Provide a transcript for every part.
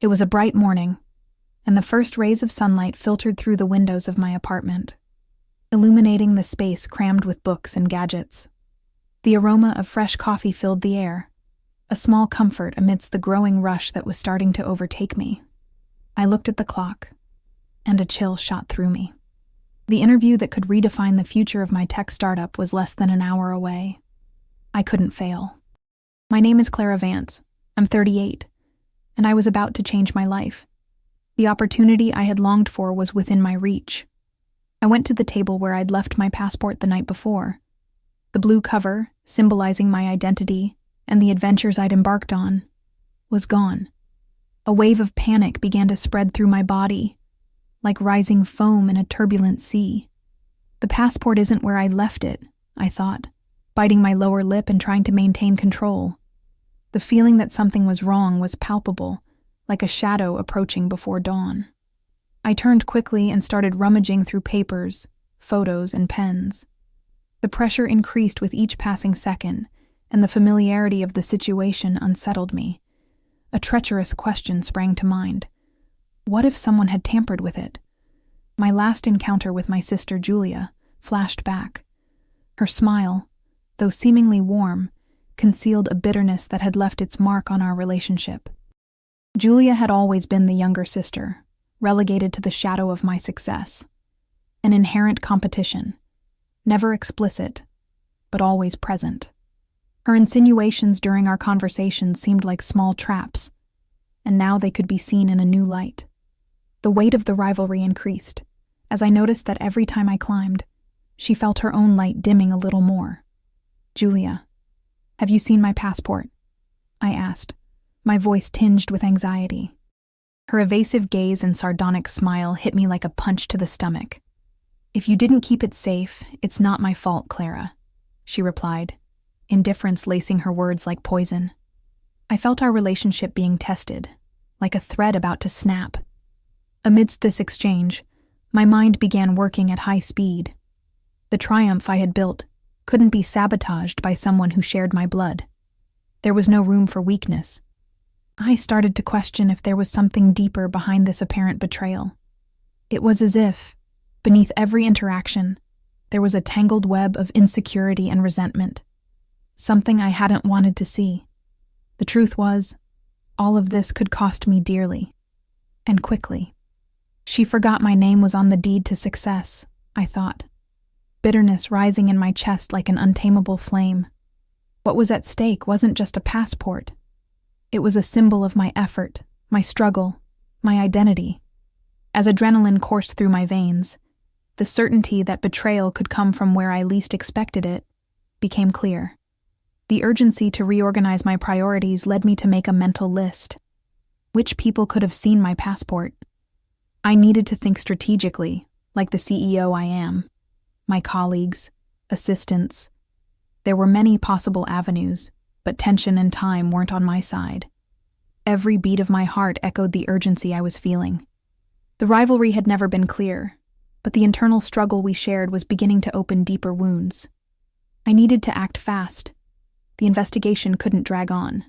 It was a bright morning, and the first rays of sunlight filtered through the windows of my apartment, illuminating the space crammed with books and gadgets. The aroma of fresh coffee filled the air, a small comfort amidst the growing rush that was starting to overtake me. I looked at the clock, and a chill shot through me. The interview that could redefine the future of my tech startup was less than an hour away. I couldn't fail. My name is Clara Vance. I'm 38, and I was about to change my life. The opportunity I had longed for was within my reach. I went to the table where I'd left my passport the night before. The blue cover, symbolizing my identity and the adventures I'd embarked on, was gone. A wave of panic began to spread through my body, like rising foam in a turbulent sea. The passport isn't where I left it, I thought, biting my lower lip and trying to maintain control. The feeling that something was wrong was palpable, like a shadow approaching before dawn. I turned quickly and started rummaging through papers, photos, and pens. The pressure increased with each passing second, and the familiarity of the situation unsettled me. A treacherous question sprang to mind. What if someone had tampered with it? My last encounter with my sister Julia flashed back. Her smile, though seemingly warm, concealed a bitterness that had left its mark on our relationship. Julia had always been the younger sister, relegated to the shadow of my success. An inherent competition, never explicit, but always present. Her insinuations during our conversations seemed like small traps, and now they could be seen in a new light. The weight of the rivalry increased, as I noticed that every time I climbed, she felt her own light dimming a little more. "Julia, have you seen my passport?" I asked, my voice tinged with anxiety. Her evasive gaze and sardonic smile hit me like a punch to the stomach. "If you didn't keep it safe, it's not my fault, Clara," she replied, indifference lacing her words like poison. I felt our relationship being tested, like a thread about to snap. Amidst this exchange, my mind began working at high speed. The triumph I had built couldn't be sabotaged by someone who shared my blood. There was no room for weakness. I started to question if there was something deeper behind this apparent betrayal. It was as if, beneath every interaction, there was a tangled web of insecurity and resentment, something I hadn't wanted to see. The truth was, all of this could cost me dearly, and quickly. She forgot my name was on the deed to success, I thought, bitterness rising in my chest like an untamable flame. What was at stake wasn't just a passport. It was a symbol of my effort, my struggle, my identity. As adrenaline coursed through my veins, the certainty that betrayal could come from where I least expected it became clear. The urgency to reorganize my priorities led me to make a mental list. Which people could have seen my passport? I needed to think strategically, like the CEO I am. My colleagues, assistants. There were many possible avenues, but tension and time weren't on my side. Every beat of my heart echoed the urgency I was feeling. The rivalry had never been clear, but the internal struggle we shared was beginning to open deeper wounds. I needed to act fast. The investigation couldn't drag on.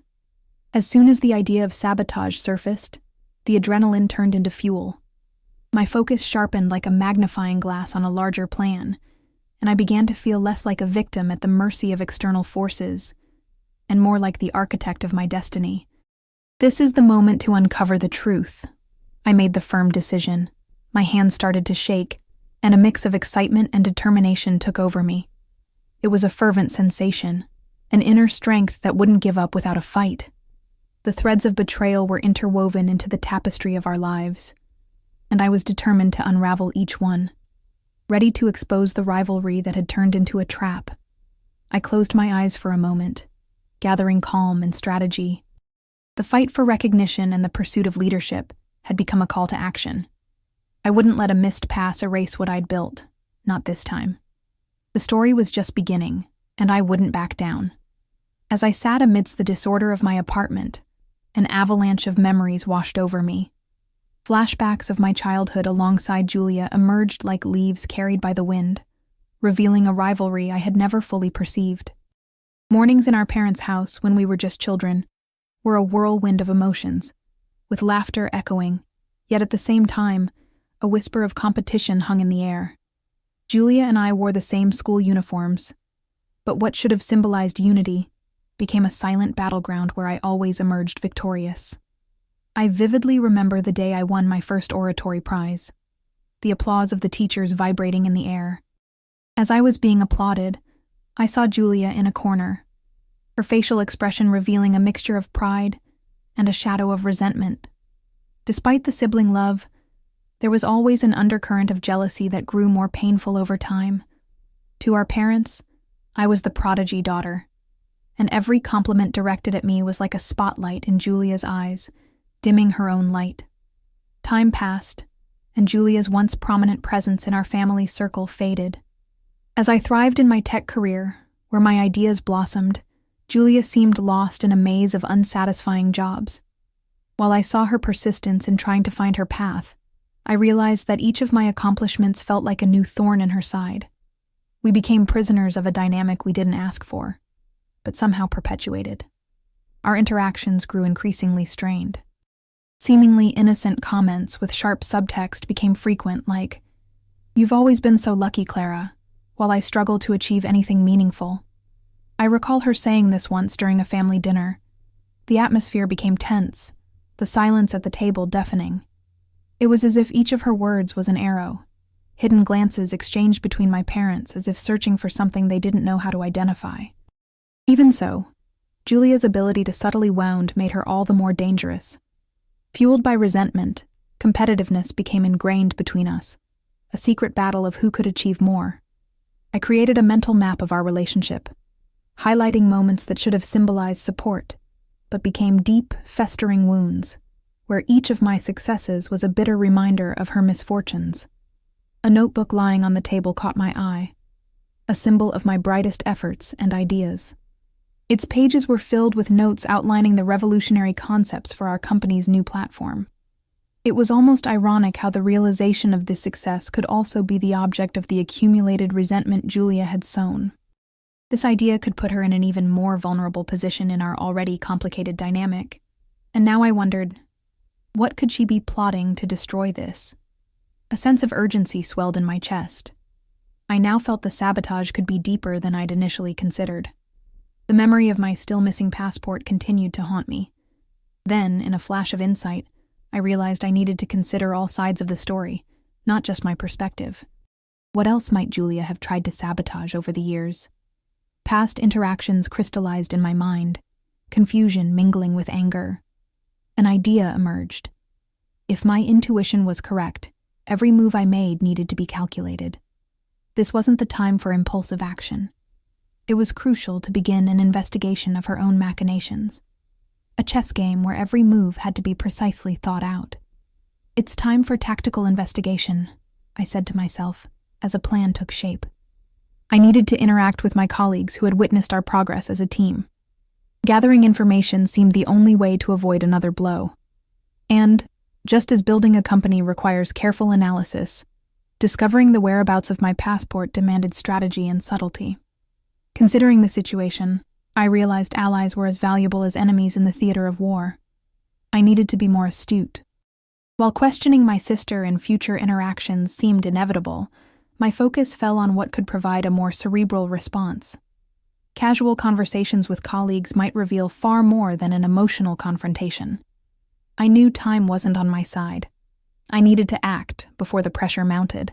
As soon as the idea of sabotage surfaced, the adrenaline turned into fuel. My focus sharpened like a magnifying glass on a larger plan, and I began to feel less like a victim at the mercy of external forces, and more like the architect of my destiny. This is the moment to uncover the truth. I made the firm decision. My hands started to shake, and a mix of excitement and determination took over me. It was a fervent sensation, an inner strength that wouldn't give up without a fight. The threads of betrayal were interwoven into the tapestry of our lives, and I was determined to unravel each one, ready to expose the rivalry that had turned into a trap. I closed my eyes for a moment, gathering calm and strategy. The fight for recognition and the pursuit of leadership had become a call to action. I wouldn't let a missed pass erase what I'd built, not this time. The story was just beginning, and I wouldn't back down. As I sat amidst the disorder of my apartment, an avalanche of memories washed over me. Flashbacks of my childhood alongside Julia emerged like leaves carried by the wind, revealing a rivalry I had never fully perceived. Mornings in our parents' house when we were just children were a whirlwind of emotions, with laughter echoing, yet at the same time, a whisper of competition hung in the air. Julia and I wore the same school uniforms, but what should have symbolized unity became a silent battleground where I always emerged victorious. I vividly remember the day I won my first oratory prize, the applause of the teachers vibrating in the air. As I was being applauded, I saw Julia in a corner, her facial expression revealing a mixture of pride and a shadow of resentment. Despite the sibling love, there was always an undercurrent of jealousy that grew more painful over time. To our parents, I was the prodigy daughter, and every compliment directed at me was like a spotlight in Julia's eyes, dimming her own light. Time passed, and Julia's once prominent presence in our family circle faded. As I thrived in my tech career, where my ideas blossomed, Julia seemed lost in a maze of unsatisfying jobs. While I saw her persistence in trying to find her path, I realized that each of my accomplishments felt like a new thorn in her side. We became prisoners of a dynamic we didn't ask for, but somehow perpetuated. Our interactions grew increasingly strained. Seemingly innocent comments with sharp subtext became frequent, like, "You've always been so lucky, Clara," while I struggled to achieve anything meaningful. I recall her saying this once during a family dinner. The atmosphere became tense, the silence at the table deafening. It was as if each of her words was an arrow, hidden glances exchanged between my parents as if searching for something they didn't know how to identify. Even so, Julia's ability to subtly wound made her all the more dangerous. Fueled by resentment, competitiveness became ingrained between us, a secret battle of who could achieve more. I created a mental map of our relationship, highlighting moments that should have symbolized support, but became deep, festering wounds, where each of my successes was a bitter reminder of her misfortunes. A notebook lying on the table caught my eye, a symbol of my brightest efforts and ideas. Its pages were filled with notes outlining the revolutionary concepts for our company's new platform. It was almost ironic how the realization of this success could also be the object of the accumulated resentment Julia had sown. This idea could put her in an even more vulnerable position in our already complicated dynamic, and now I wondered, what could she be plotting to destroy this? A sense of urgency swelled in my chest. I now felt the sabotage could be deeper than I'd initially considered. The memory of my still missing passport continued to haunt me. Then, in a flash of insight, I realized I needed to consider all sides of the story, not just my perspective. What else might Julia have tried to sabotage over the years? Past interactions crystallized in my mind, confusion mingling with anger. An idea emerged. If my intuition was correct, every move I made needed to be calculated. This wasn't the time for impulsive action. It was crucial to begin an investigation of her own machinations. A chess game where every move had to be precisely thought out. "It's time for tactical investigation," I said to myself, as a plan took shape. I needed to interact with my colleagues who had witnessed our progress as a team. Gathering information seemed the only way to avoid another blow. And, just as building a company requires careful analysis, discovering the whereabouts of my passport demanded strategy and subtlety. Considering the situation, I realized allies were as valuable as enemies in the theater of war. I needed to be more astute. While questioning my sister and future interactions seemed inevitable, my focus fell on what could provide a more cerebral response. Casual conversations with colleagues might reveal far more than an emotional confrontation. I knew time wasn't on my side. I needed to act before the pressure mounted.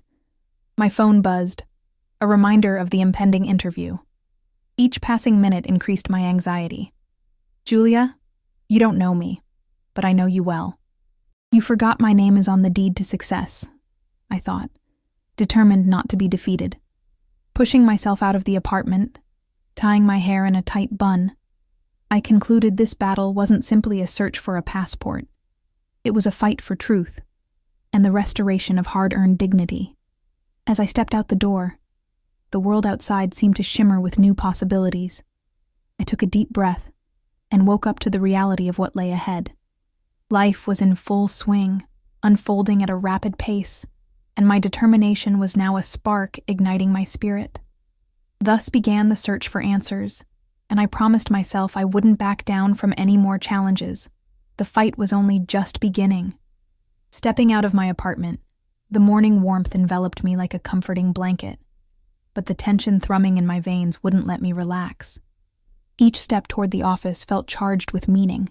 My phone buzzed, a reminder of the impending interview. Each passing minute increased my anxiety. "Julia, you don't know me, but I know you well. You forgot my name is on the deed to success," I thought, determined not to be defeated. Pushing myself out of the apartment, tying my hair in a tight bun, I concluded this battle wasn't simply a search for a passport. It was a fight for truth and the restoration of hard-earned dignity. As I stepped out the door, the world outside seemed to shimmer with new possibilities. I took a deep breath and woke up to the reality of what lay ahead. Life was in full swing, unfolding at a rapid pace, and my determination was now a spark igniting my spirit. Thus began the search for answers, and I promised myself I wouldn't back down from any more challenges. The fight was only just beginning. Stepping out of my apartment, the morning warmth enveloped me like a comforting blanket, but the tension thrumming in my veins wouldn't let me relax. Each step toward the office felt charged with meaning,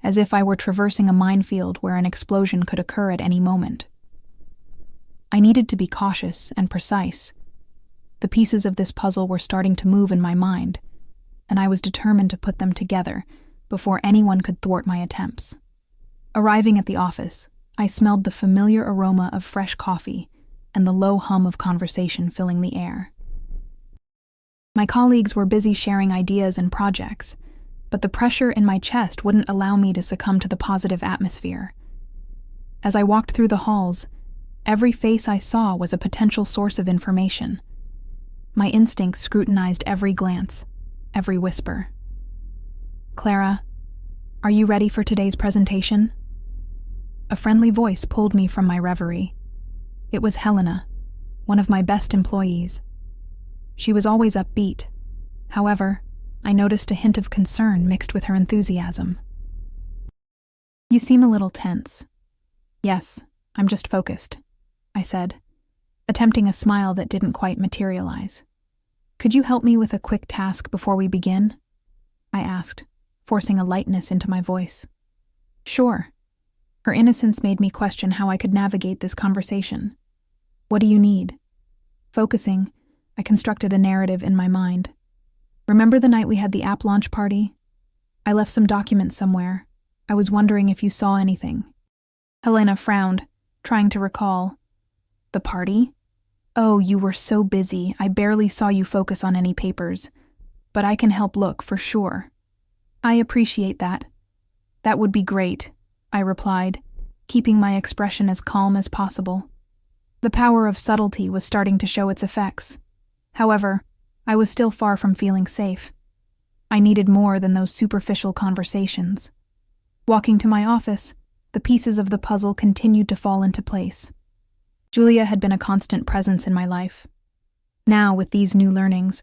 as if I were traversing a minefield where an explosion could occur at any moment. I needed to be cautious and precise. The pieces of this puzzle were starting to move in my mind, and I was determined to put them together before anyone could thwart my attempts. Arriving at the office, I smelled the familiar aroma of fresh coffee and the low hum of conversation filling the air. My colleagues were busy sharing ideas and projects, but the pressure in my chest wouldn't allow me to succumb to the positive atmosphere. As I walked through the halls, every face I saw was a potential source of information. My instincts scrutinized every glance, every whisper. "Clara, are you ready for today's presentation?" A friendly voice pulled me from my reverie. It was Helena, one of my best employees. She was always upbeat. However, I noticed a hint of concern mixed with her enthusiasm. "You seem a little tense." "Yes, I'm just focused," I said, attempting a smile that didn't quite materialize. "Could you help me with a quick task before we begin?" I asked, forcing a lightness into my voice. "Sure." Her innocence made me question how I could navigate this conversation. "What do you need?" Focusing, I constructed a narrative in my mind. "Remember the night we had the app launch party? I left some documents somewhere. I was wondering if you saw anything." Helena frowned, trying to recall. "The party? Oh, you were so busy, I barely saw you focus on any papers. But I can help look, for sure." "I appreciate that." "That would be great," I replied, keeping my expression as calm as possible. The power of subtlety was starting to show its effects. However, I was still far from feeling safe. I needed more than those superficial conversations. Walking to my office, the pieces of the puzzle continued to fall into place. Julia had been a constant presence in my life. Now, with these new learnings,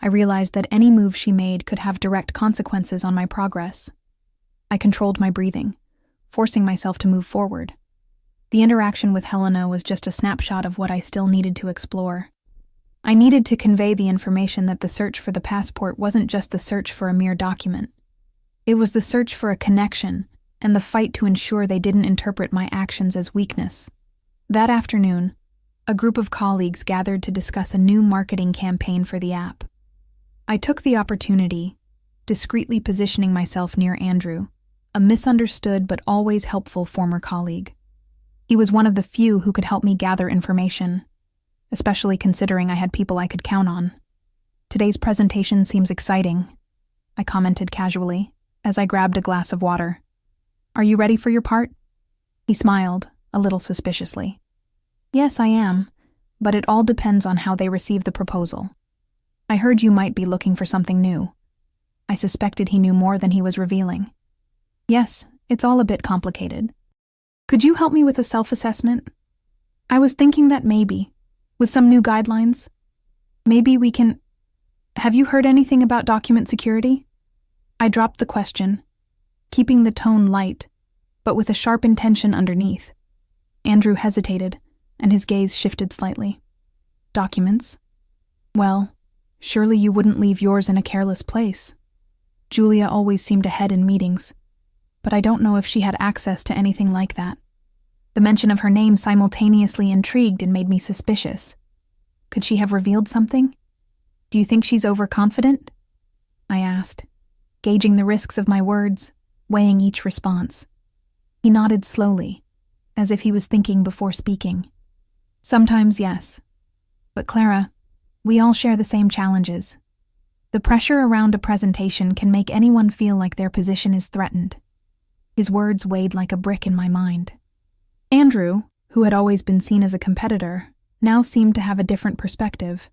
I realized that any move she made could have direct consequences on my progress. I controlled my breathing, forcing myself to move forward. The interaction with Helena was just a snapshot of what I still needed to explore. I needed to convey the information that the search for the passport wasn't just the search for a mere document. It was the search for a connection and the fight to ensure they didn't interpret my actions as weakness. That afternoon, a group of colleagues gathered to discuss a new marketing campaign for the app. I took the opportunity, discreetly positioning myself near Andrew, a misunderstood but always helpful former colleague. He was one of the few who could help me gather information, especially considering I had people I could count on. "Today's presentation seems exciting," I commented casually, as I grabbed a glass of water. "Are you ready for your part?" He smiled, a little suspiciously. "Yes, I am, but it all depends on how they receive the proposal. I heard you might be looking for something new." I suspected he knew more than he was revealing. "Yes, it's all a bit complicated. Could you help me with a self-assessment? I was thinking that maybe, with some new guidelines, maybe we can... Have you heard anything about document security?" I dropped the question, keeping the tone light, but with a sharp intention underneath. Andrew hesitated, and his gaze shifted slightly. "Documents? Well, surely you wouldn't leave yours in a careless place. Julia always seemed ahead in meetings, but I don't know if she had access to anything like that." The mention of her name simultaneously intrigued and made me suspicious. Could she have revealed something? "Do you think she's overconfident?" I asked, gauging the risks of my words, weighing each response. He nodded slowly, as if he was thinking before speaking. "Sometimes, yes. But Clara, we all share the same challenges. The pressure around a presentation can make anyone feel like their position is threatened." His words weighed like a brick in my mind. Andrew, who had always been seen as a competitor, now seemed to have a different perspective.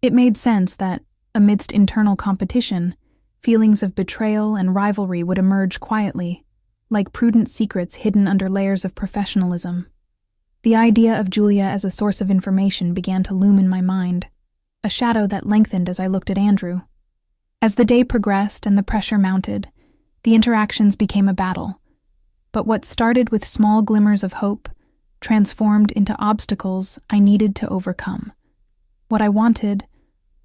It made sense that, amidst internal competition, feelings of betrayal and rivalry would emerge quietly, like prudent secrets hidden under layers of professionalism. The idea of Julia as a source of information began to loom in my mind, a shadow that lengthened as I looked at Andrew. As the day progressed and the pressure mounted, the interactions became a battle, But what started with small glimmers of hope transformed into obstacles I needed to overcome. What I wanted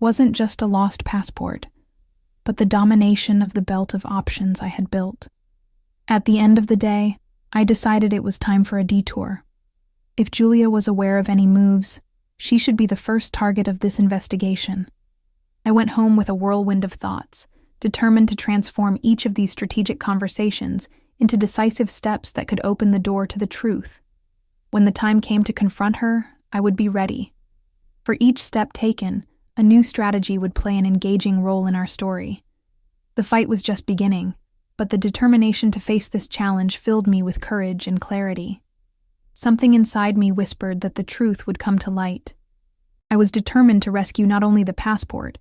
wasn't just a lost passport, but the domination of the belt of options I had built. At the end of the day, I decided it was time for a detour. If Julia was aware of any moves, she should be the first target of this investigation. I went home with a whirlwind of thoughts, determined to transform each of these strategic conversations into decisive steps that could open the door to the truth. When the time came to confront her, I would be ready. For each step taken, a new strategy would play an engaging role in our story. The fight was just beginning, but the determination to face this challenge filled me with courage and clarity. Something inside me whispered that the truth would come to light. I was determined to rescue not only the passport,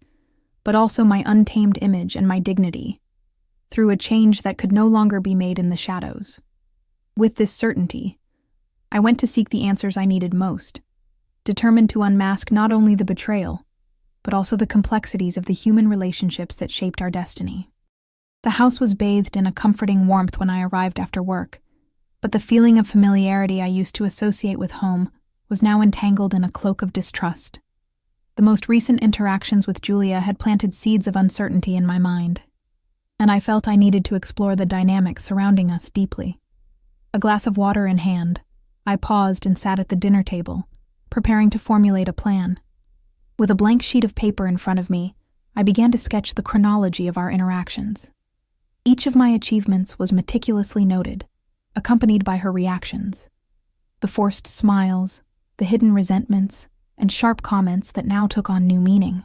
but also my untamed image and my dignity, through a change that could no longer be made in the shadows. With this certainty, I went to seek the answers I needed most, determined to unmask not only the betrayal, but also the complexities of the human relationships that shaped our destiny. The house was bathed in a comforting warmth when I arrived after work, but the feeling of familiarity I used to associate with home was now entangled in a cloak of distrust. The most recent interactions with Julia had planted seeds of uncertainty in my mind, and I felt I needed to explore the dynamics surrounding us deeply. A glass of water in hand, I paused and sat at the dinner table, preparing to formulate a plan. With a blank sheet of paper in front of me, I began to sketch the chronology of our interactions. Each of my achievements was meticulously noted, accompanied by her reactions. The forced smiles, the hidden resentments, and sharp comments that now took on new meaning.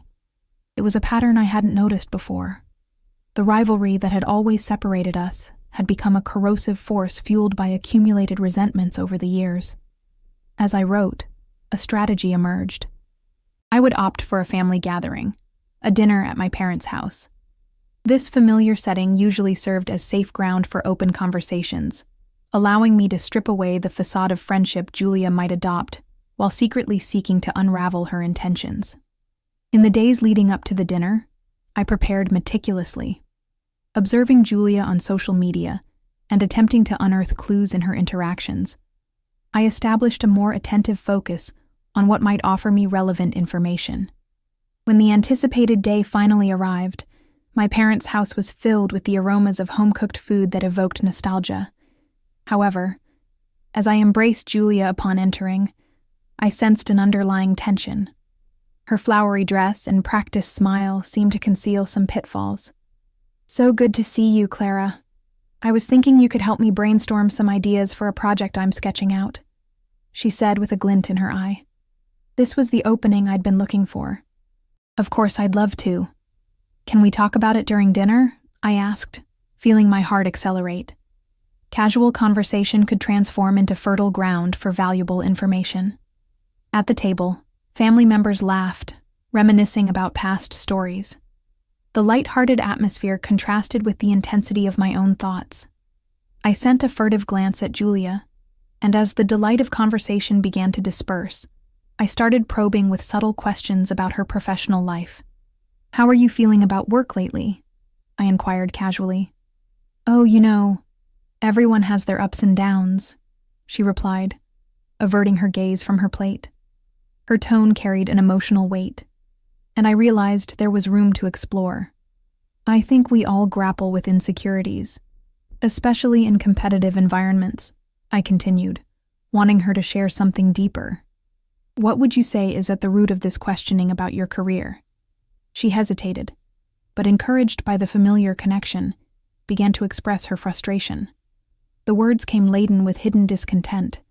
It was a pattern I hadn't noticed before. The rivalry that had always separated us had become a corrosive force fueled by accumulated resentments over the years. As I wrote, a strategy emerged. I would opt for a family gathering, a dinner at my parents' house. This familiar setting usually served as safe ground for open conversations, allowing me to strip away the facade of friendship Julia might adopt while secretly seeking to unravel her intentions. In the days leading up to the dinner, I prepared meticulously, observing Julia on social media and attempting to unearth clues in her interactions. I established a more attentive focus on what might offer me relevant information. When the anticipated day finally arrived, my parents' house was filled with the aromas of home-cooked food that evoked nostalgia. However, as I embraced Julia upon entering, I sensed an underlying tension. Her flowery dress and practiced smile seemed to conceal some pitfalls. "So good to see you, Clara. I was thinking you could help me brainstorm some ideas for a project I'm sketching out," she said with a glint in her eye. This was the opening I'd been looking for. "Of course, I'd love to. Can we talk about it during dinner?" I asked, feeling my heart accelerate. Casual conversation could transform into fertile ground for valuable information. At the table, family members laughed, reminiscing about past stories. The light-hearted atmosphere contrasted with the intensity of my own thoughts. I sent a furtive glance at Julia, and as the delight of conversation began to disperse, I started probing with subtle questions about her professional life. "How are you feeling about work lately?" I inquired casually. "Oh, everyone has their ups and downs," she replied, averting her gaze from her plate. Her tone carried an emotional weight, and I realized there was room to explore. "I think we all grapple with insecurities, especially in competitive environments," I continued, wanting her to share something deeper. "What would you say is at the root of this questioning about your career?" She hesitated, but encouraged by the familiar connection, began to express her frustration. The words came laden with hidden discontent,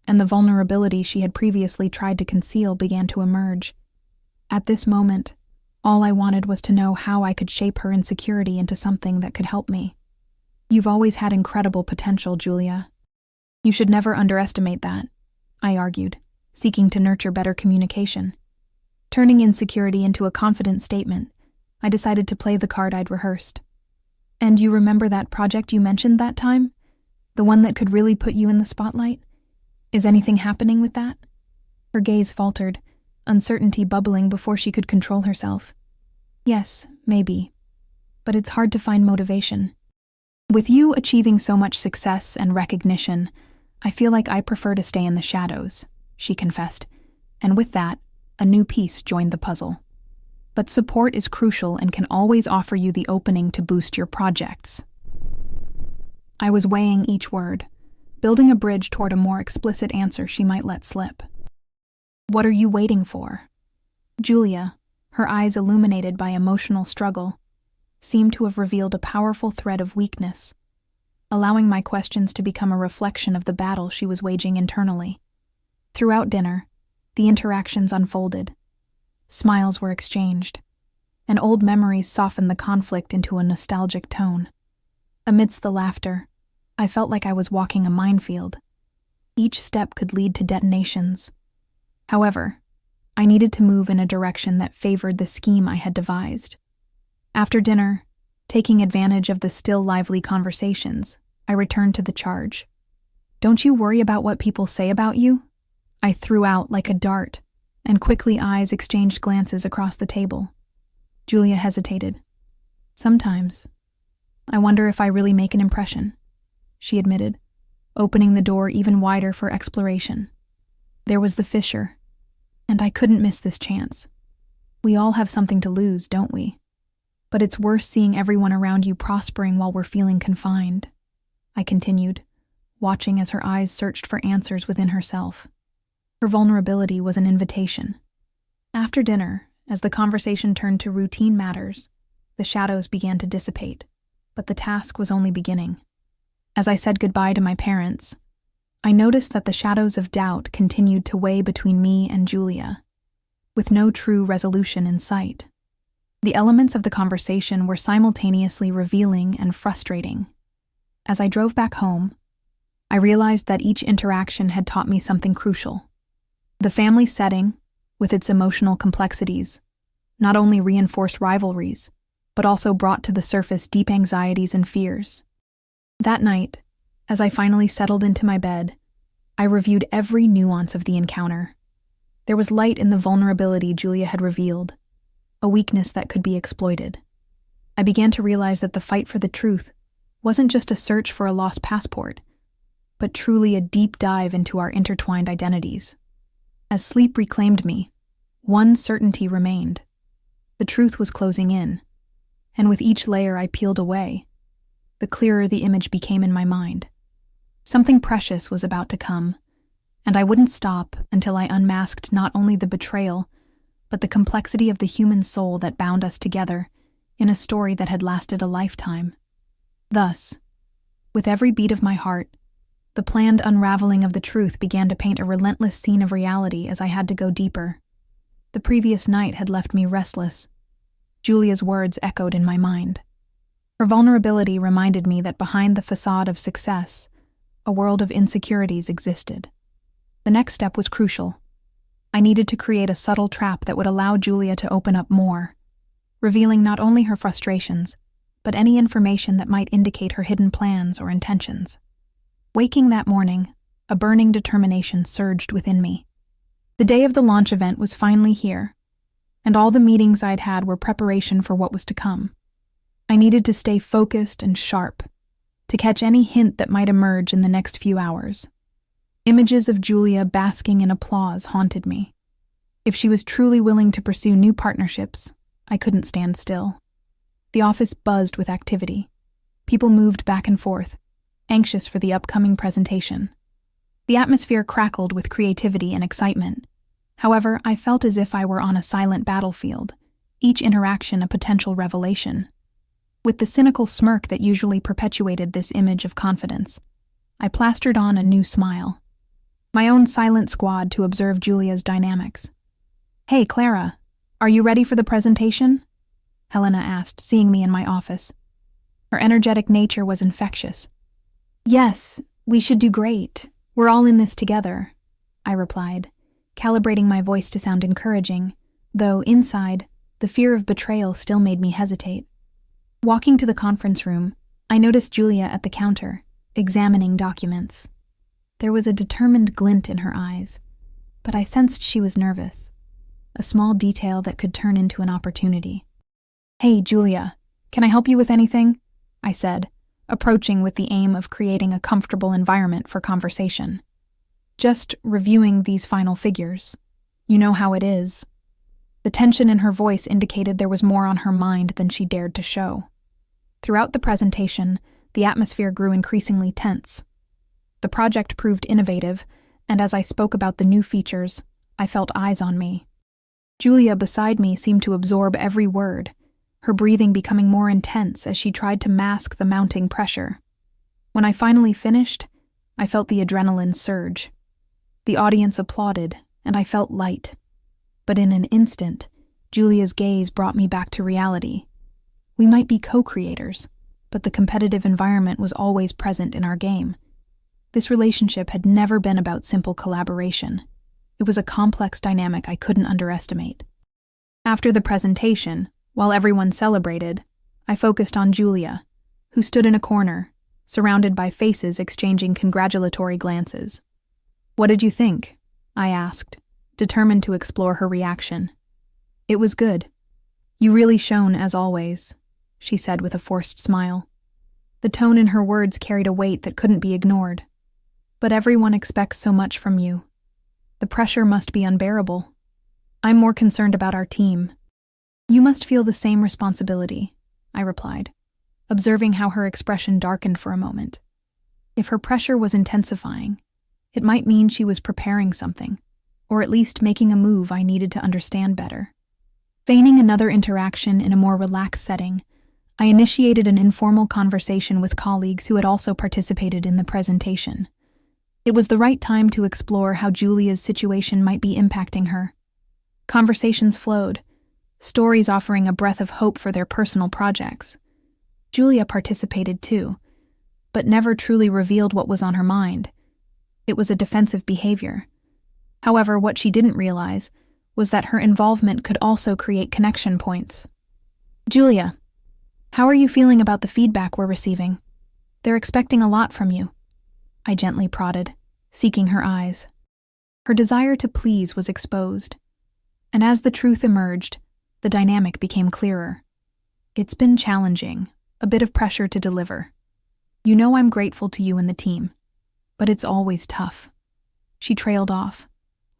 and the vulnerability she had previously tried to conceal began to emerge. At this moment, all I wanted was to know how I could shape her insecurity into something that could help me. "You've always had incredible potential, Julia. You should never underestimate that," I argued, seeking to nurture better communication. Turning insecurity into a confident statement, I decided to play the card I'd rehearsed. "And you remember that project you mentioned that time? The one that could really put you in the spotlight? Is anything happening with that?" Her gaze faltered, uncertainty bubbling before she could control herself. "Yes, maybe. But it's hard to find motivation. With you achieving so much success and recognition, I feel like I prefer to stay in the shadows, she confessed, and with that, a new piece joined the puzzle. But support is crucial and can always offer you the opening to boost your projects. I was weighing each word, building a bridge toward a more explicit answer she might let slip. What are you waiting for? Julia, her eyes illuminated by emotional struggle, seemed to have revealed a powerful thread of weakness, allowing my questions to become a reflection of the battle she was waging internally. Throughout dinner, the interactions unfolded. Smiles were exchanged, and old memories softened the conflict into a nostalgic tone. Amidst the laughter, I felt like I was walking a minefield. Each step could lead to detonations. However, I needed to move in a direction that favored the scheme I had devised. After dinner, taking advantage of the still lively conversations, I returned to the charge. Don't you worry about what people say about you? I threw out like a dart, and quickly eyes exchanged glances across the table. Julia hesitated. Sometimes. I wonder if I really make an impression, she admitted, opening the door even wider for exploration. There was the fissure, and I couldn't miss this chance. We all have something to lose, don't we? But it's worse seeing everyone around you prospering while we're feeling confined, I continued, watching as her eyes searched for answers within herself. Her vulnerability was an invitation. After dinner, as the conversation turned to routine matters, the shadows began to dissipate, but the task was only beginning. As I said goodbye to my parents, I noticed that the shadows of doubt continued to weigh between me and Julia, with no true resolution in sight. The elements of the conversation were simultaneously revealing and frustrating. As I drove back home, I realized that each interaction had taught me something crucial. The family setting, with its emotional complexities, not only reinforced rivalries, but also brought to the surface deep anxieties and fears. That night, as I finally settled into my bed, I reviewed every nuance of the encounter. There was light in the vulnerability Julia had revealed, a weakness that could be exploited. I began to realize that the fight for the truth wasn't just a search for a lost passport, but truly a deep dive into our intertwined identities. As sleep reclaimed me, one certainty remained. The truth was closing in, and with each layer I peeled away, the clearer the image became in my mind. Something precious was about to come, and I wouldn't stop until I unmasked not only the betrayal, but the complexity of the human soul that bound us together in a story that had lasted a lifetime. Thus, with every beat of my heart, the planned unraveling of the truth began to paint a relentless scene of reality as I had to go deeper. The previous night had left me restless. Julia's words echoed in my mind. Her vulnerability reminded me that behind the facade of success, a world of insecurities existed. The next step was crucial. I needed to create a subtle trap that would allow Julia to open up more, revealing not only her frustrations, but any information that might indicate her hidden plans or intentions. Waking that morning, a burning determination surged within me. The day of the launch event was finally here, and all the meetings I'd had were preparation for what was to come. I needed to stay focused and sharp, to catch any hint that might emerge in the next few hours. Images of Julia basking in applause haunted me. If she was truly willing to pursue new partnerships, I couldn't stand still. The office buzzed with activity. People moved back and forth, anxious for the upcoming presentation. The atmosphere crackled with creativity and excitement. However, I felt as if I were on a silent battlefield, each interaction a potential revelation. With the cynical smirk that usually perpetuated this image of confidence, I plastered on a new smile. My own silent squad to observe Julia's dynamics. "Hey, Clara, are you ready for the presentation?" Helena asked, seeing me in my office. Her energetic nature was infectious. "Yes, we should do great. We're all in this together," I replied, calibrating my voice to sound encouraging, though inside, the fear of betrayal still made me hesitate. Walking to the conference room, I noticed Julia at the counter, examining documents. There was a determined glint in her eyes, but I sensed she was nervous, a small detail that could turn into an opportunity. "Hey, Julia, can I help you with anything?" I said, approaching with the aim of creating a comfortable environment for conversation. "Just reviewing these final figures. You know how it is." The tension in her voice indicated there was more on her mind than she dared to show. Throughout the presentation, the atmosphere grew increasingly tense. The project proved innovative, and as I spoke about the new features, I felt eyes on me. Julia beside me seemed to absorb every word, her breathing becoming more intense as she tried to mask the mounting pressure. When I finally finished, I felt the adrenaline surge. The audience applauded, and I felt light. But in an instant, Julia's gaze brought me back to reality. We might be co-creators, but the competitive environment was always present in our game. This relationship had never been about simple collaboration. It was a complex dynamic I couldn't underestimate. After the presentation, while everyone celebrated, I focused on Julia, who stood in a corner, surrounded by faces exchanging congratulatory glances. "What did you think?" I asked, determined to explore her reaction. "It was good. You really shone as always," she said with a forced smile. The tone in her words carried a weight that couldn't be ignored. "But everyone expects so much from you. The pressure must be unbearable. I'm more concerned about our team." "You must feel the same responsibility," I replied, observing how her expression darkened for a moment. If her pressure was intensifying, it might mean she was preparing something, or at least making a move I needed to understand better. Feigning another interaction in a more relaxed setting, I initiated an informal conversation with colleagues who had also participated in the presentation. It was the right time to explore how Julia's situation might be impacting her. Conversations flowed, stories offering a breath of hope for their personal projects. Julia participated too, but never truly revealed what was on her mind. It was a defensive behavior. However, what she didn't realize was that her involvement could also create connection points. "Julia, how are you feeling about the feedback we're receiving? They're expecting a lot from you," I gently prodded, seeking her eyes. Her desire to please was exposed, and as the truth emerged, the dynamic became clearer. "It's been challenging, a bit of pressure to deliver. You know I'm grateful to you and the team, but it's always tough." She trailed off,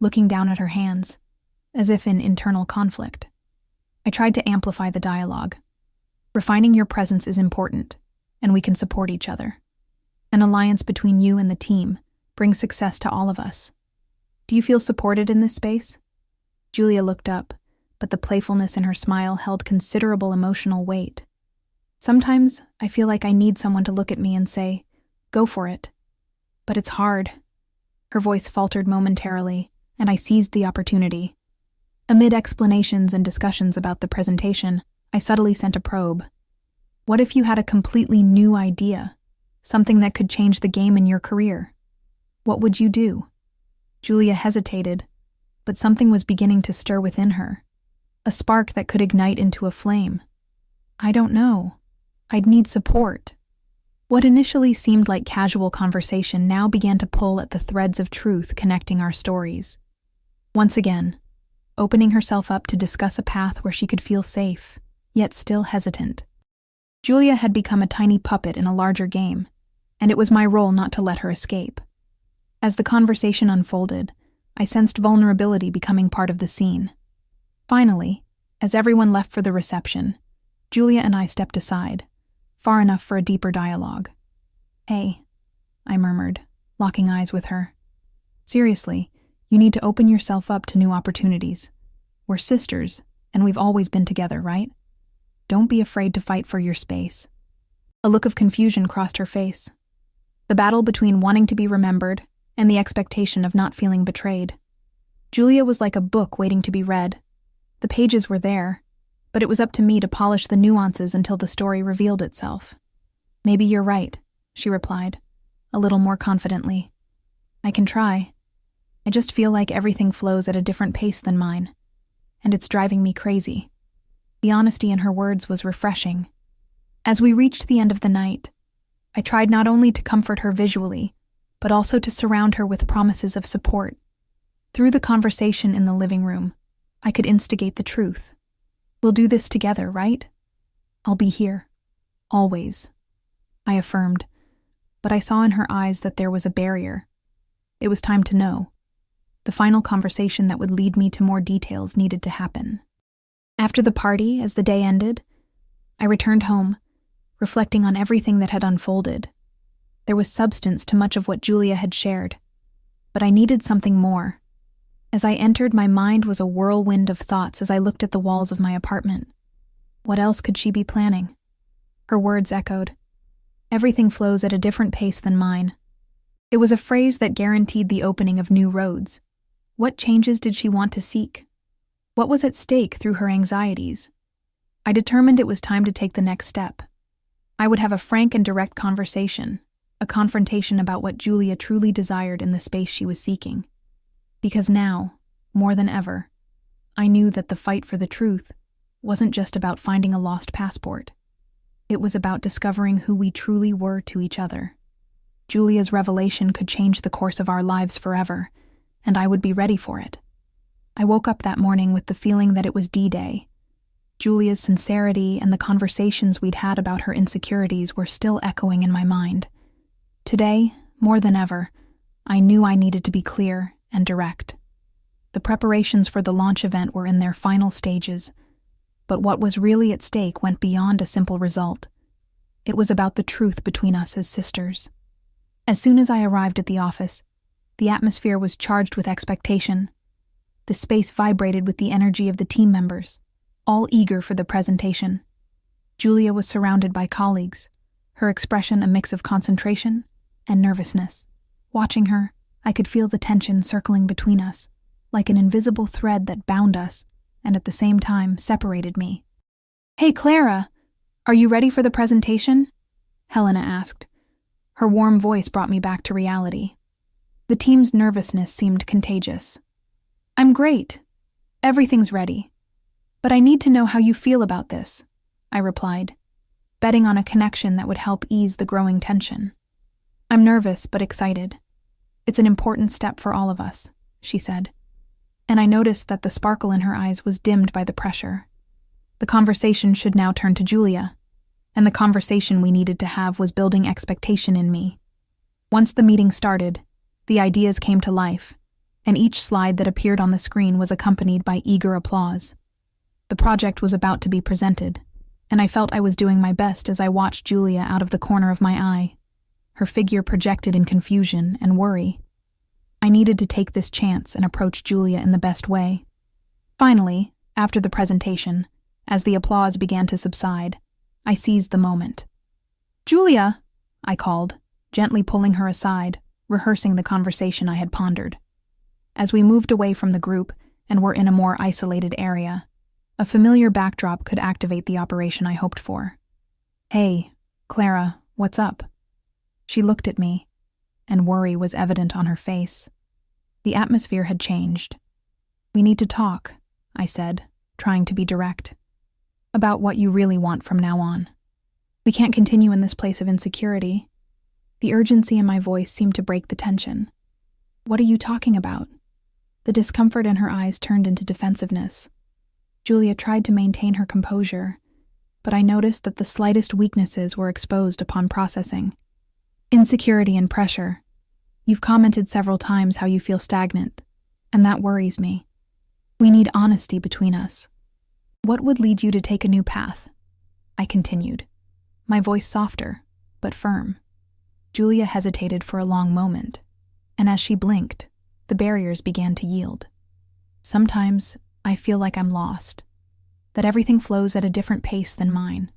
looking down at her hands, as if in internal conflict. I tried to amplify the dialogue. "Refining your presence is important, and we can support each other. An alliance between you and the team brings success to all of us. Do you feel supported in this space?" Julia looked up, but the playfulness in her smile held considerable emotional weight. "Sometimes I feel like I need someone to look at me and say, 'Go for it.' But it's hard." Her voice faltered momentarily, and I seized the opportunity. Amid explanations and discussions about the presentation, I subtly sent a probe. "What if you had a completely new idea? Something that could change the game in your career? What would you do?" Julia hesitated, but something was beginning to stir within her. A spark that could ignite into a flame. "I don't know. I'd need support." What initially seemed like casual conversation now began to pull at the threads of truth connecting our stories. Once again, opening herself up to discuss a path where she could feel safe, yet still hesitant. Julia had become a tiny puppet in a larger game, and it was my role not to let her escape. As the conversation unfolded, I sensed vulnerability becoming part of the scene. Finally, as everyone left for the reception, Julia and I stepped aside, far enough for a deeper dialogue. "Hey," I murmured, locking eyes with her. "Seriously, you need to open yourself up to new opportunities. We're sisters, and we've always been together, right? Don't be afraid to fight for your space." A look of confusion crossed her face. The battle between wanting to be remembered and the expectation of not feeling betrayed. Julia was like a book waiting to be read. The pages were there, but it was up to me to polish the nuances until the story revealed itself. "Maybe you're right," she replied, a little more confidently. "I can try. I just feel like everything flows at a different pace than mine, and it's driving me crazy." The honesty in her words was refreshing. As we reached the end of the night, I tried not only to comfort her visually, but also to surround her with promises of support. Through the conversation in the living room, I could instigate the truth. "We'll do this together, right? I'll be here. Always." I affirmed, but I saw in her eyes that there was a barrier. It was time to know. The final conversation that would lead me to more details needed to happen. After the party, as the day ended, I returned home, reflecting on everything that had unfolded. There was substance to much of what Julia had shared, but I needed something more. As I entered, my mind was a whirlwind of thoughts as I looked at the walls of my apartment. What else could she be planning? Her words echoed. Everything flows at a different pace than mine. It was a phrase that guaranteed the opening of new roads. What changes did she want to seek? What was at stake through her anxieties? I determined it was time to take the next step. I would have a frank and direct conversation, a confrontation about what Julia truly desired in the space she was seeking. Because now, more than ever, I knew that the fight for the truth wasn't just about finding a lost passport. It was about discovering who we truly were to each other. Julia's revelation could change the course of our lives forever, and I would be ready for it. I woke up that morning with the feeling that it was D-Day. Julia's sincerity and the conversations we'd had about her insecurities were still echoing in my mind. Today, more than ever, I knew I needed to be clear and direct. The preparations for the launch event were in their final stages, but what was really at stake went beyond a simple result. It was about the truth between us as sisters. As soon as I arrived at the office, the atmosphere was charged with expectation. The space vibrated with the energy of the team members, all eager for the presentation. Julia was surrounded by colleagues, her expression a mix of concentration and nervousness. Watching her, I could feel the tension circling between us, like an invisible thread that bound us and at the same time separated me. "Hey, Clara, are you ready for the presentation?" Helena asked. Her warm voice brought me back to reality. The team's nervousness seemed contagious. "I'm great. Everything's ready. But I need to know how you feel about this," I replied, betting on a connection that would help ease the growing tension. "I'm nervous but excited. It's an important step for all of us," she said. And I noticed that the sparkle in her eyes was dimmed by the pressure. The conversation should now turn to Julia, and the conversation we needed to have was building expectation in me. Once the meeting started, the ideas came to life, and each slide that appeared on the screen was accompanied by eager applause. The project was about to be presented, and I felt I was doing my best as I watched Julia out of the corner of my eye, her figure projected in confusion and worry. I needed to take this chance and approach Julia in the best way. Finally, after the presentation, as the applause began to subside, I seized the moment. "Julia," I called, gently pulling her aside, rehearsing the conversation I had pondered. As we moved away from the group and were in a more isolated area, a familiar backdrop could activate the operation I hoped for. "Hey, Clara, what's up?" She looked at me, and worry was evident on her face. The atmosphere had changed. "We need to talk," I said, trying to be direct, "about what you really want from now on. We can't continue in this place of insecurity." The urgency in my voice seemed to break the tension. "What are you talking about?" The discomfort in her eyes turned into defensiveness. Julia tried to maintain her composure, but I noticed that the slightest weaknesses were exposed upon processing. "Insecurity and pressure. You've commented several times how you feel stagnant, and that worries me. We need honesty between us. What would lead you to take a new path?" I continued, my voice softer, but firm. Julia hesitated for a long moment, and as she blinked, the barriers began to yield. "Sometimes I feel like I'm lost, that everything flows at a different pace than mine,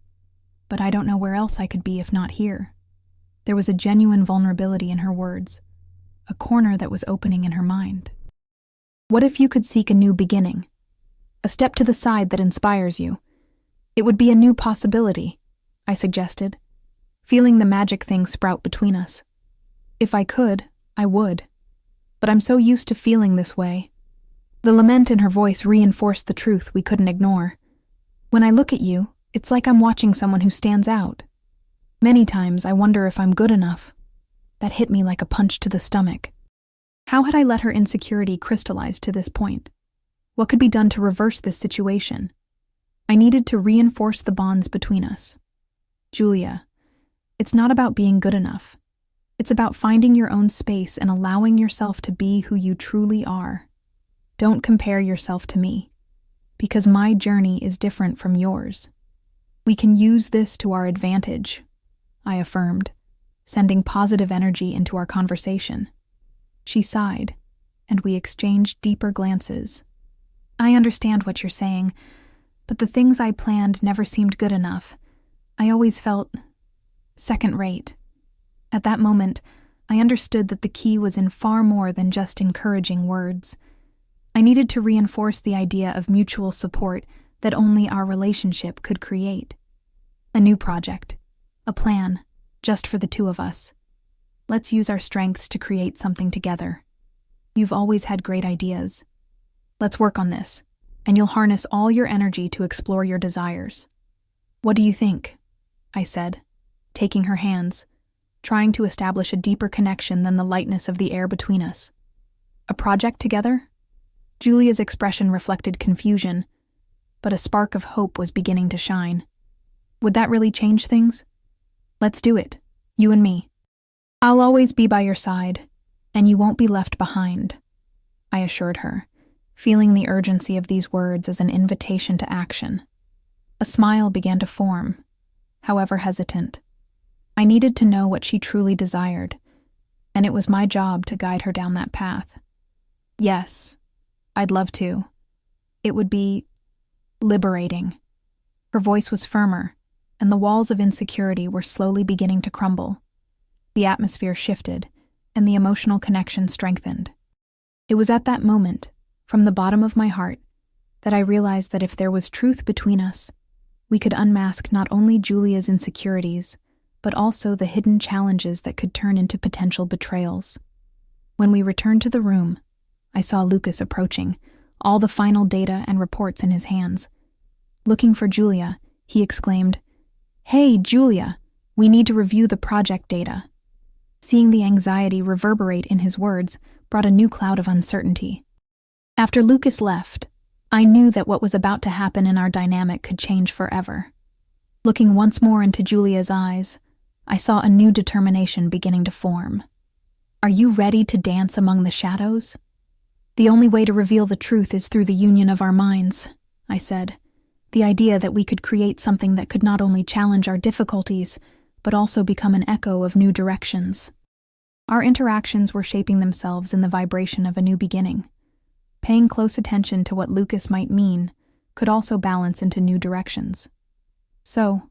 but I don't know where else I could be if not here." There was a genuine vulnerability in her words, a corner that was opening in her mind. "What if you could seek a new beginning? A step to the side that inspires you? It would be a new possibility," I suggested, feeling the magic thing sprout between us. "If I could, I would. But I'm so used to feeling this way." The lament in her voice reinforced the truth we couldn't ignore. "When I look at you, it's like I'm watching someone who stands out. Many times I wonder if I'm good enough." That hit me like a punch to the stomach. How had I let her insecurity crystallize to this point? What could be done to reverse this situation? I needed to reinforce the bonds between us. "Julia, It's not about being good enough. It's about finding your own space and allowing yourself to be who you truly are. Don't compare yourself to me, because my journey is different from yours. We can use this to our advantage, I affirmed, sending positive energy into our conversation. She sighed, and we exchanged deeper glances. I understand what you're saying, but the things I planned never seemed good enough. I always felt second-rate. At that moment, I understood that the key was in far more than just encouraging words. I needed to reinforce the idea of mutual support that only our relationship could create. A new project, a plan, just for the two of us. Let's use our strengths to create something together. You've always had great ideas. Let's work on this, and you'll harness all your energy to explore your desires. What do you think? I said, taking her hands, trying to establish a deeper connection than the lightness of the air between us. A project together? Julia's expression reflected confusion, but a spark of hope was beginning to shine. Would that really change things? Let's do it, you and me. I'll always be by your side, and you won't be left behind, I assured her, feeling the urgency of these words as an invitation to action. A smile began to form, however hesitant. I needed to know what she truly desired, and it was my job to guide her down that path. Yes, I'd love to. It would be liberating. Her voice was firmer, and the walls of insecurity were slowly beginning to crumble. The atmosphere shifted, and the emotional connection strengthened. It was at that moment, from the bottom of my heart, that I realized that if there was truth between us, we could unmask not only Julia's insecurities, but also the hidden challenges that could turn into potential betrayals. When we returned to the room, I saw Lucas approaching, all the final data and reports in his hands. Looking for Julia, he exclaimed, "Hey, Julia, we need to review the project data." Seeing the anxiety reverberate in his words brought a new cloud of uncertainty. After Lucas left, I knew that what was about to happen in our dynamic could change forever. Looking once more into Julia's eyes, I saw a new determination beginning to form. "Are you ready to dance among the shadows?" "The only way to reveal the truth is through the union of our minds," I said. The idea that we could create something that could not only challenge our difficulties, but also become an echo of new directions. Our interactions were shaping themselves in the vibration of a new beginning. Paying close attention to what Lucas might mean could also balance into new directions. So,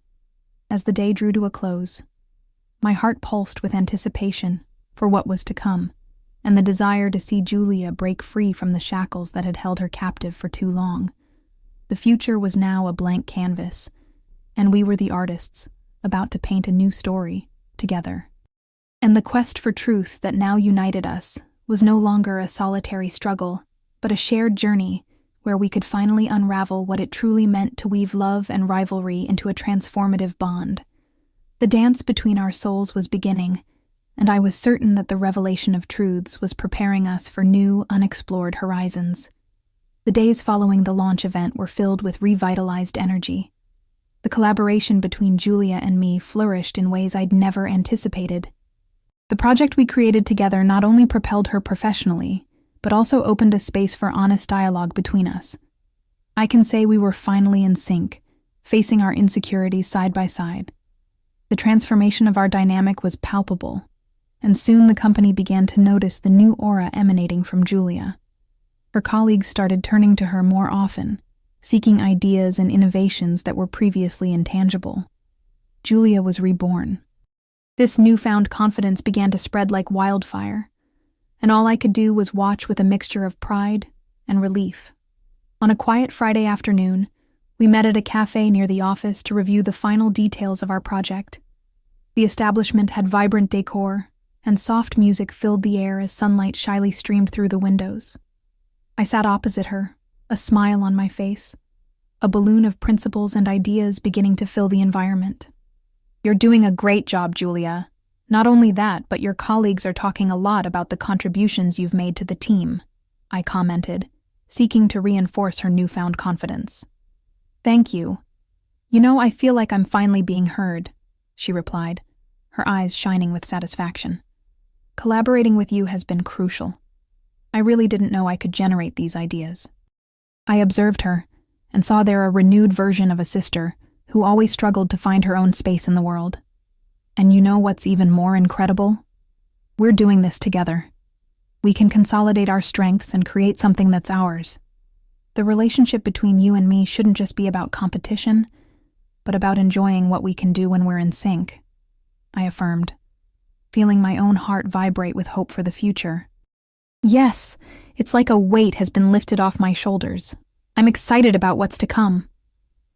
as the day drew to a close, my heart pulsed with anticipation for what was to come, and the desire to see Julia break free from the shackles that had held her captive for too long. The future was now a blank canvas, and we were the artists, about to paint a new story, together. And the quest for truth that now united us was no longer a solitary struggle, but a shared journey where we could finally unravel what it truly meant to weave love and rivalry into a transformative bond. The dance between our souls was beginning, and I was certain that the revelation of truths was preparing us for new, unexplored horizons. The days following the launch event were filled with revitalized energy. The collaboration between Julia and me flourished in ways I'd never anticipated. The project we created together not only propelled her professionally, but also opened a space for honest dialogue between us. I can say we were finally in sync, facing our insecurities side by side. The transformation of our dynamic was palpable, and soon the company began to notice the new aura emanating from Julia. Her colleagues started turning to her more often, seeking ideas and innovations that were previously intangible. Julia was reborn. This newfound confidence began to spread like wildfire, and all I could do was watch with a mixture of pride and relief. On a quiet Friday afternoon, we met at a cafe near the office to review the final details of our project. The establishment had vibrant decor, and soft music filled the air as sunlight shyly streamed through the windows. I sat opposite her, a smile on my face, a balloon of principles and ideas beginning to fill the environment. "You're doing a great job, Julia. Not only that, but your colleagues are talking a lot about the contributions you've made to the team," I commented, seeking to reinforce her newfound confidence. "Thank you. You know, I feel like I'm finally being heard," she replied, her eyes shining with satisfaction. "Collaborating with you has been crucial. I really didn't know I could generate these ideas." I observed her and saw there a renewed version of a sister who always struggled to find her own space in the world. And you know what's even more incredible? We're doing this together. We can consolidate our strengths and create something that's ours. The relationship between you and me shouldn't just be about competition, but about enjoying what we can do when we're in sync, I affirmed, feeling my own heart vibrate with hope for the future. Yes, it's like a weight has been lifted off my shoulders. I'm excited about what's to come,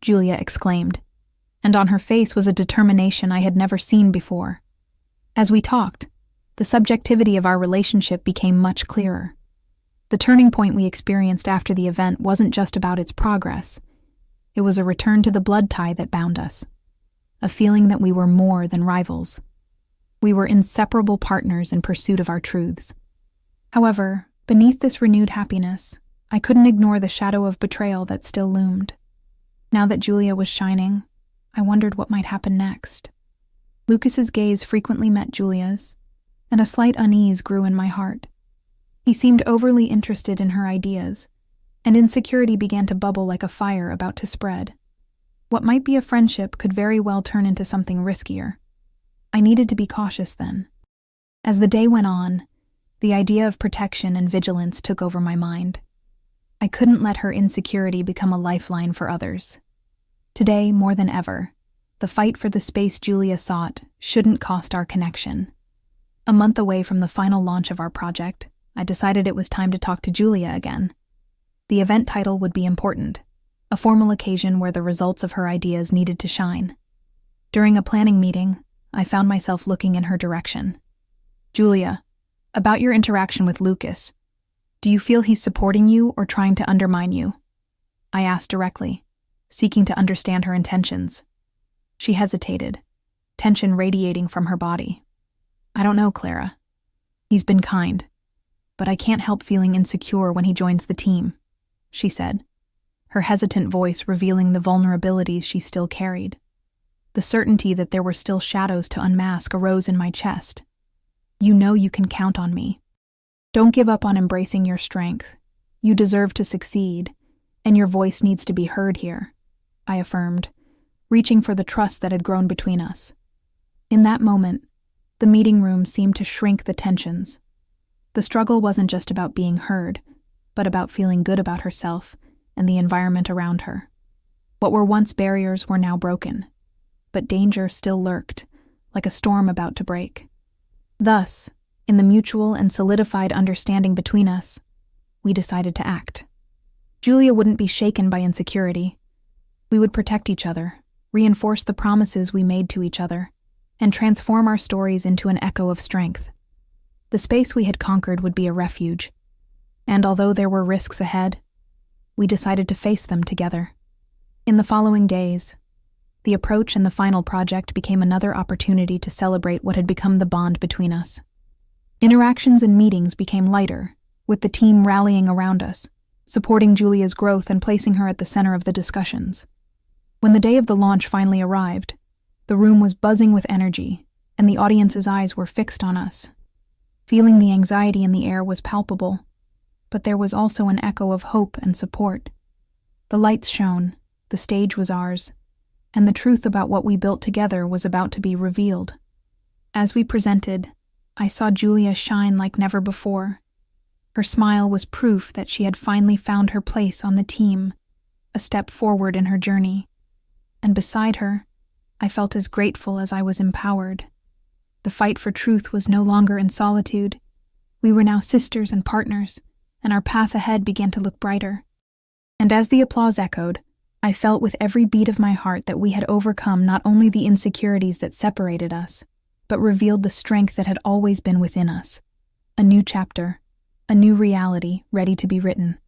Julia exclaimed, and on her face was a determination I had never seen before. As we talked, the subjectivity of our relationship became much clearer. The turning point we experienced after the event wasn't just about its progress. It was a return to the blood tie that bound us, a feeling that we were more than rivals. We were inseparable partners in pursuit of our truths. However, beneath this renewed happiness, I couldn't ignore the shadow of betrayal that still loomed. Now that Julia was shining, I wondered what might happen next. Lucas's gaze frequently met Julia's, and a slight unease grew in my heart. He seemed overly interested in her ideas, and insecurity began to bubble like a fire about to spread. What might be a friendship could very well turn into something riskier. I needed to be cautious then. As the day went on, the idea of protection and vigilance took over my mind. I couldn't let her insecurity become a lifeline for others. Today, more than ever, the fight for the space Julia sought shouldn't cost our connection. A month away from the final launch of our project, I decided it was time to talk to Julia again. The event title would be important, a formal occasion where the results of her ideas needed to shine. During a planning meeting, I found myself looking in her direction. "Julia, about your interaction with Lucas, do you feel he's supporting you or trying to undermine you?" I asked directly, seeking to understand her intentions. She hesitated, tension radiating from her body. "I don't know, Clara. He's been kind, but I can't help feeling insecure when he joins the team," she said, her hesitant voice revealing the vulnerabilities she still carried. The certainty that there were still shadows to unmask arose in my chest. "You know you can count on me. Don't give up on embracing your strength. You deserve to succeed, and your voice needs to be heard here," I affirmed, reaching for the trust that had grown between us. In that moment, the meeting room seemed to shrink the tensions. The struggle wasn't just about being heard, but about feeling good about herself and the environment around her. What were once barriers were now broken, but danger still lurked, like a storm about to break. Thus, in the mutual and solidified understanding between us, we decided to act. Julia wouldn't be shaken by insecurity. We would protect each other, reinforce the promises we made to each other, and transform our stories into an echo of strength. The space we had conquered would be a refuge, and although there were risks ahead, we decided to face them together. In the following days, the approach and the final project became another opportunity to celebrate what had become the bond between us. Interactions and meetings became lighter, with the team rallying around us, supporting Julia's growth and placing her at the center of the discussions. When the day of the launch finally arrived, the room was buzzing with energy, and the audience's eyes were fixed on us. Feeling the anxiety in the air was palpable, but there was also an echo of hope and support. The lights shone, the stage was ours, and the truth about what we built together was about to be revealed. As we presented, I saw Julia shine like never before. Her smile was proof that she had finally found her place on the team, a step forward in her journey. And beside her, I felt as grateful as I was empowered. The fight for truth was no longer in solitude. We were now sisters and partners, and our path ahead began to look brighter. And as the applause echoed, I felt with every beat of my heart that we had overcome not only the insecurities that separated us, but revealed the strength that had always been within us. A new chapter, a new reality ready to be written.